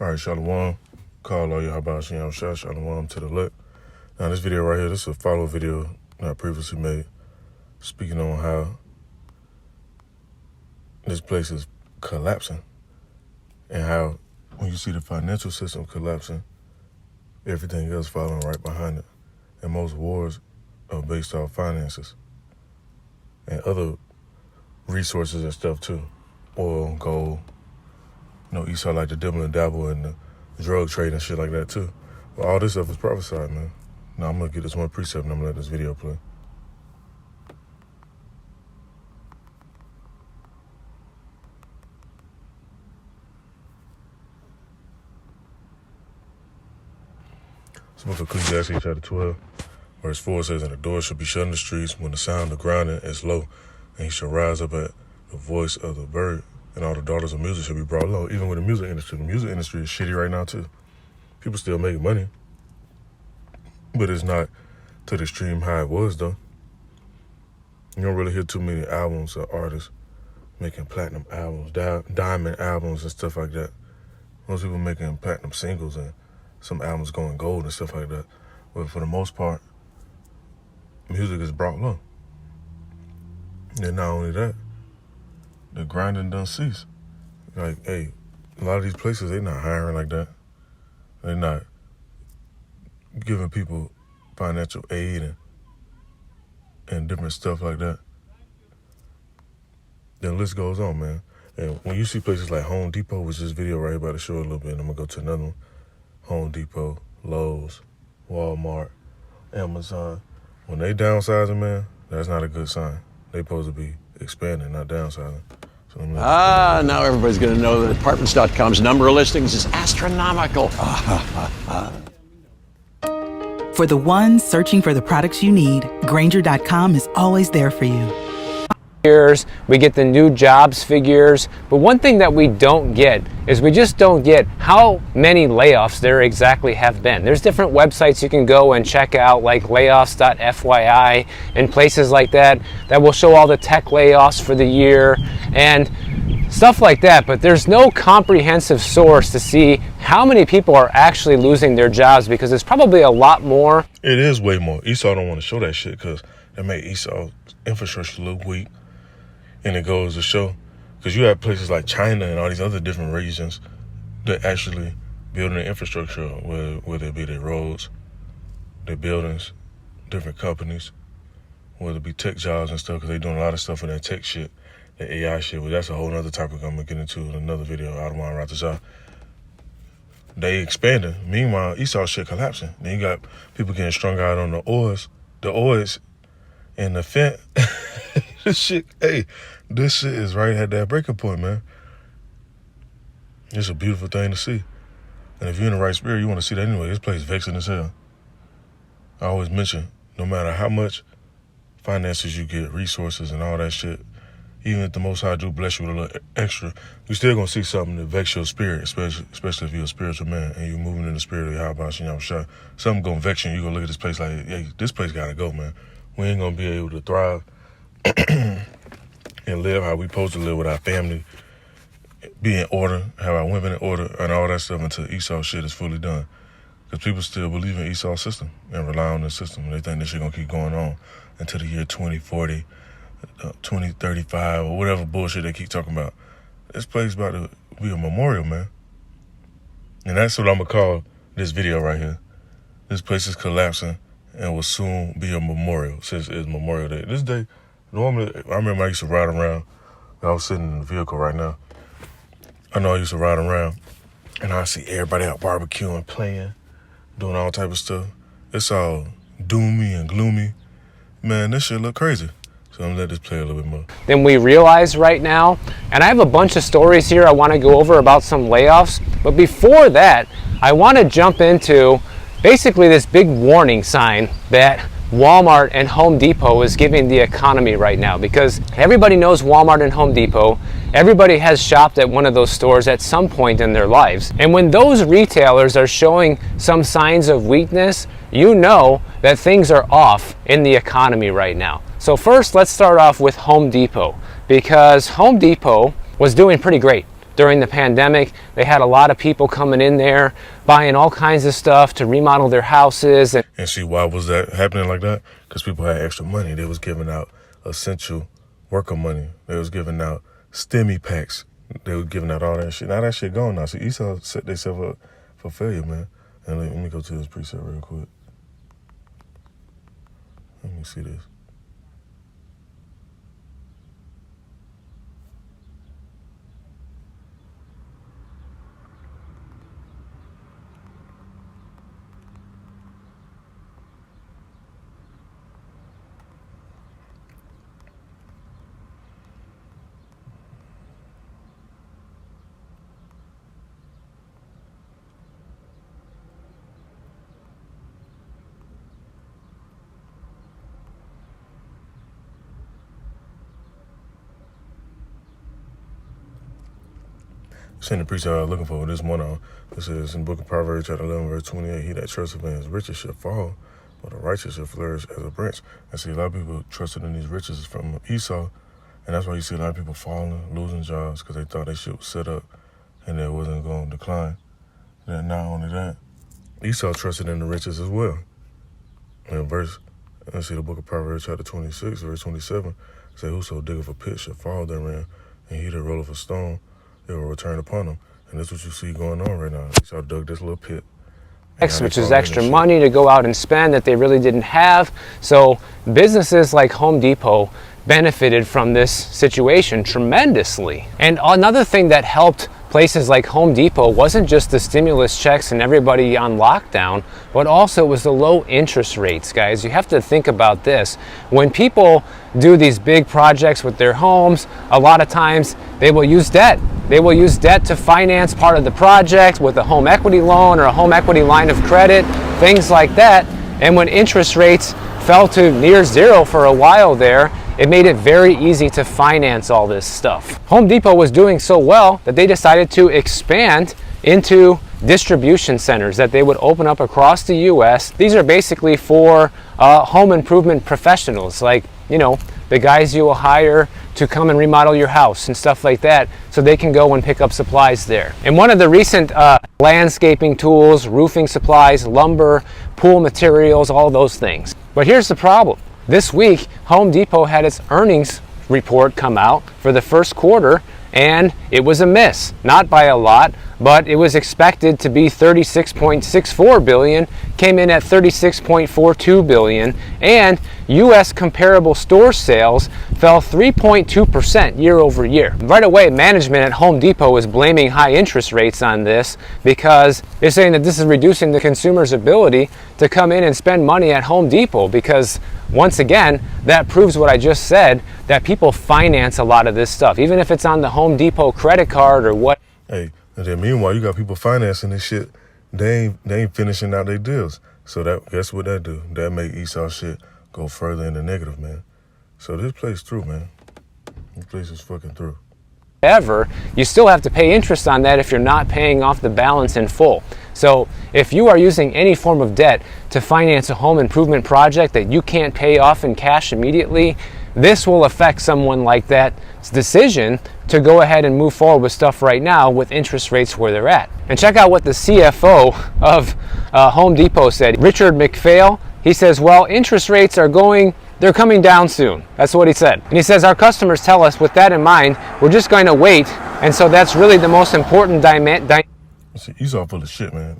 All right, Shalom. Call all y'all about Shalom to the left. Now, this video right here, this is a follow video that I previously made, speaking on how this place is collapsing and how when you see the financial system collapsing, everything else following right behind it. And most wars are based off finances and other resources and stuff too. Oil, gold. You know, Esau like to dibble and dabble in the drug trade and shit like that too. But all this stuff is prophesied, man. Now I'm gonna get this one precept and I'm gonna let this video play. It's book of Ecclesiastes chapter 12, verse 4 says, "And the door shall be shut in the streets when the sound of grinding is low, and he shall rise up at the voice of the bird, and all the daughters of music shall be brought low." Even with the music industry is shitty right now too. People still making money, but it's not to the extreme how it was though. You don't really hear too many albums or artists making platinum albums, diamond albums and stuff like that. Most people making platinum singles and some albums going gold and stuff like that. But for the most part, music is brought low. And not only that, the grinding done cease. Like, hey, a lot of these places, they not hiring like that. They're not giving people financial aid and different stuff like that. The list goes on, man. And when you see places like Home Depot, which this video right here about to show a little bit, and I'm gonna go to another one. Home Depot, Lowe's, Walmart, Amazon. When they downsizing, man, that's not a good sign. They supposed to be expanding, not downsizing. So now everybody's going to know that Apartments.com's number of listings is astronomical. For the ones searching for the products you need, Grainger.com is always there for you. We get the new jobs figures, but one thing that we don't get is we just don't get how many layoffs there exactly have been. There's different websites you can go and check out, like layoffs.fyi and places like that will show all the tech layoffs for the year and stuff like that, but there's no comprehensive source to see how many people are actually losing their jobs, because it's probably a lot more. It is way more. Esau don't want to show that shit because it made Esau's infrastructure look weak. And it goes to show, because you have places like China and all these other different regions that actually building the infrastructure, whether it be their roads, their buildings, different companies, whether it be tech jobs and stuff, because they're doing a lot of stuff in that tech shit, the AI shit. Well, that's a whole other topic I'm going to get into in another video. I don't want to write this out. They expanding. Meanwhile, Esau shit collapsing. Then you got people getting strung out on the oils and the fent. This shit is right at that breaking point, man. It's a beautiful thing to see. And if you're in the right spirit, you want to see that anyway. This place vexing as hell. I always mention, no matter how much finances you get, resources and all that shit, even if the Most High do bless you with a little extra, you still gonna see something that vex your spirit, especially if you're a spiritual man and you're moving in the spirit of Yahweh Shem Shah. Something gonna vex you and you gonna look at this place like, hey, this place gotta go, man. We ain't gonna be able to thrive and live how we supposed to live with our family, be in order, have our women in order, and all that stuff until Esau shit is fully done. Because people still believe in Esau's system and rely on this system. And they think this shit gonna keep going on until the year 2040, 2035, or whatever bullshit they keep talking about. This place about to be a memorial, man. And that's what I'm gonna call this video right here. This place is collapsing and will soon be a memorial, since it's Memorial Day. This day, normally, I remember I used to ride around. I was sitting in the vehicle right now. I know I used to ride around, and I see everybody out barbecuing, playing, doing all type of stuff. It's all doomy and gloomy. Man, this shit look crazy. So I'm gonna let this play a little bit more. Than we realize right now. And I have a bunch of stories here I want to go over about some layoffs. But before that, I want to jump into basically this big warning sign that Walmart and Home Depot is giving the economy right now, because everybody knows Walmart and Home Depot. Everybody has shopped at one of those stores at some point in their lives. And when those retailers are showing some signs of weakness, you know that things are off in the economy right now. So first, let's start off with Home Depot, because Home Depot was doing pretty great. during the pandemic. They had a lot of people coming in there, buying all kinds of stuff to remodel their houses. And see, why was that happening like that? Because people had extra money. They was giving out essential worker money. They was giving out STEMI packs. They were giving out all that shit. Now that shit gone now. So Esau set themselves up for failure, man. And let me go to this preset real quick. Let me see this. Send the preacher I was looking for this one on. This is in the book of Proverbs, chapter 11, verse 28. He that trusteth in his riches shall fall, but the righteous shall flourish as a branch. I see a lot of people trusted in these riches from Esau, and that's why you see a lot of people falling, losing jobs, because they thought they shit was set up and it wasn't going to decline. And not only that, Esau trusted in the riches as well. In let's see the book of Proverbs, chapter 26, verse 27. Say, whoso diggeth a pit shall fall therein, and he that rolleth a stone, it will return upon them. And that's what you see going on right now. Esau dug this little pit. Which is extra money to go out and spend that they really didn't have. So businesses like Home Depot benefited from this situation tremendously. And another thing that helped places like Home Depot wasn't just the stimulus checks and everybody on lockdown, but also it was the low interest rates, guys. You have to think about this. When people do these big projects with their homes, a lot of times they will use debt. They will use debt to finance part of the project with a home equity loan or a home equity line of credit, things like that. And when interest rates fell to near zero for a while there, it made it very easy to finance all this stuff. Home Depot was doing so well that they decided to expand into distribution centers that they would open up across the US. These are basically for home improvement professionals, like, you know, the guys you will hire to come and remodel your house and stuff like that, so they can go and pick up supplies there. And one of the recent landscaping tools, roofing supplies, lumber, pool materials, all those things. But here's the problem. This week, Home Depot had its earnings report come out for the first quarter, and it was a miss. Not by a lot, but it was expected to be $36.64 billion, came in at $36.42 billion, and U.S. comparable store sales fell 3.2% year over year. Right away, management at Home Depot is blaming high interest rates on this because they're saying that this is reducing the consumer's ability to come in and spend money at Home Depot, because once again, that proves what I just said, that people finance a lot of this stuff, even if it's on the Home Depot credit card or what. Hey, and then meanwhile, you got people financing this shit. They ain't finishing out their deals. So that, guess what that do? That make Esau shit go further in the negative, man. So this plays through, man. This place is fucking through. However, you still have to pay interest on that if you're not paying off the balance in full. So if you are using any form of debt to finance a home improvement project that you can't pay off in cash immediately, this will affect someone like that's decision to go ahead and move forward with stuff right now with interest rates where they're at. And check out what the CFO of Home Depot said. Richard McPhail, he says, well, interest rates they're coming down soon. That's what he said. And he says, our customers tell us with that in mind, we're just going to wait. And so that's really the most important See, Esau full of shit, man.